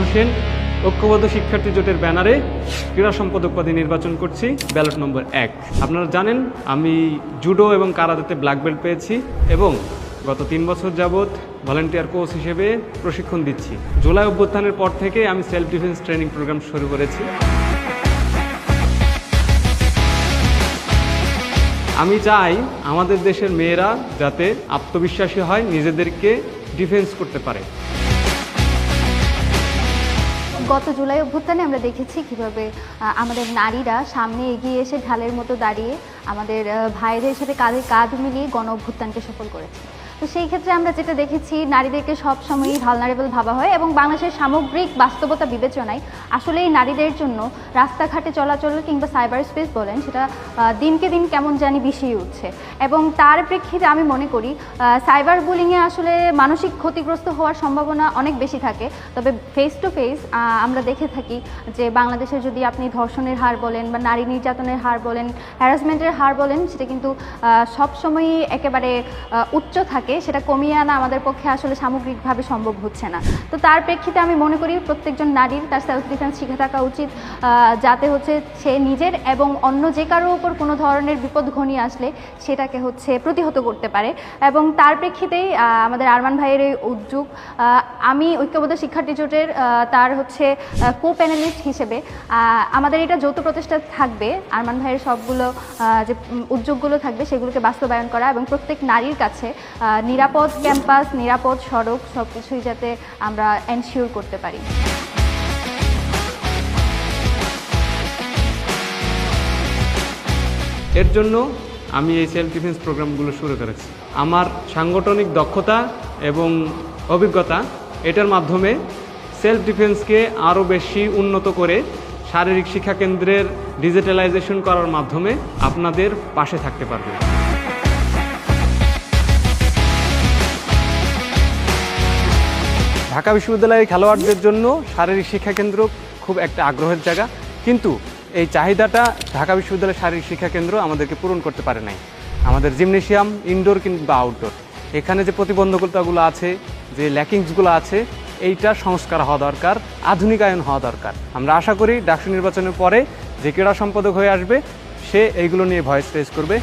হোসেন ঐক্যবদ্ধ শিক্ষার্থী জোটের ব্যানারে ক্রীড়া সম্পাদক পদে নির্বাচন করছি, ব্যালট নম্বর 1। আপনারা জানেন আমি জুডো এবং কারাতেতে ব্ল্যাক বেল্ট পেয়েছি এবং গত 3 বছর যাবৎ ভলান্টিয়ার কোচ হিসেবে প্রশিক্ষণ দিচ্ছি। জুলাই অভ্যুত্থানের পর থেকে আমি সেলফ ডিফেন্স ট্রেনিং প্রোগ্রাম শুরু করেছি। আমি চাই আমাদের দেশের মেয়েরা যাতে আত্মবিশ্বাসী হয়, নিজেদেরকে ডিফেন্স করতে পারে। গত জুলাই অভ্যুত্থানে আমরা দেখেছি কিভাবে আমাদের নারীরা সামনে এগিয়ে এসে ঢালের মতো দাঁড়িয়ে আমাদের ভাইদের সাথে কাঁধে কাঁধ মিলিয়ে গণ অভ্যুত্থানকে সফল করেছে। তো সেই ক্ষেত্রে আমরা যেটা দেখেছি, নারীদেরকে সবসময়ই ভালনারেবল ভাবা হয় এবং বাংলাদেশের সামগ্রিক বাস্তবতা বিবেচনায় আসলে এই নারীদের জন্য রাস্তাঘাটে চলাচল কিংবা সাইবার স্পেস বলেন, সেটা দিনকে দিন কেমন জানি বিষিয়ে উঠছে। এবং তার প্রেক্ষিতে আমি মনে করি সাইবার বুলিংয়ে আসলে মানসিক ক্ষতিগ্রস্ত হওয়ার সম্ভাবনা অনেক বেশি থাকে। তবে ফেস টু ফেস আমরা দেখে থাকি যে বাংলাদেশে যদি আপনি ধর্ষণের হার বলেন বা নারী নির্যাতনের হার বলেন, হ্যারাসমেন্টের হার বলেন, সেটা কিন্তু সবসময়ই একেবারে উচ্চ থাকে। সেটা কমিয়ে আনা আমাদের পক্ষে আসলে সামগ্রিকভাবে সম্ভব হচ্ছে না। তো তার প্রেক্ষিতে আমি মনে করি প্রত্যেকজন নারীর তার সেলফ ডিফেন্স শিখে থাকা উচিত, যাতে হচ্ছে সে নিজের এবং অন্য যে কারোর উপর কোনো ধরনের বিপদ ঘনিয়ে আসলে সেটাকে হচ্ছে প্রতিহত করতে পারে। এবং তার প্রেক্ষিতেই আমাদের আরমান ভাইয়ের এই উদ্যোগ, আমি ঐক্যবদ্ধ শিক্ষার্থী জোটের তার হচ্ছে কো প্যানেলিস্ট হিসেবে আমাদের এটা যৌথ প্রচেষ্টা থাকবে আরমান ভাইয়ের সবগুলো যে উদ্যোগগুলো থাকবে সেগুলোকে বাস্তবায়ন করা এবং প্রত্যেক নারীর কাছে নিরাপদ ক্যাম্পাস, নিরাপদ সড়ক সব কিছুই যাতে আমরা এনশিওর করতে পারি। এর জন্য আমি এই সেলফ ডিফেন্স প্রোগ্রামগুলো শুরু করেছি। আমার সাংগঠনিক দক্ষতা এবং অভিজ্ঞতা এটার মাধ্যমে সেলফ ডিফেন্সকে আরও বেশি উন্নত করে শারীরিক শিক্ষা কেন্দ্রের ডিজিটালাইজেশন করার মাধ্যমে আপনাদের পাশে থাকতে পারবে। ঢাকা বিশ্ববিদ্যালয়ের খেলোয়াড়দের জন্য শারীরিক শিক্ষা কেন্দ্র খুব একটা আগ্রহের জায়গা, কিন্তু এই চাহিদাটা ঢাকা বিশ্ববিদ্যালয়ের শারীরিক শিক্ষা কেন্দ্র আমাদেরকে পূরণ করতে পারে নাই। আমাদের জিমনেশিয়াম ইনডোর কিংবা আউটডোর, এখানে যে প্রতিবন্ধকতাগুলো আছে, যে ল্যাকিংসগুলো আছে, এইটা সংস্কার হওয়া দরকার, আধুনিকায়ন হওয়া দরকার। আমরা আশা করি ডাকসু নির্বাচনের পরে যে ক্রীড়া সম্পাদক হয়ে আসবে সে এইগুলো নিয়ে ভয়েস রেজ করবে।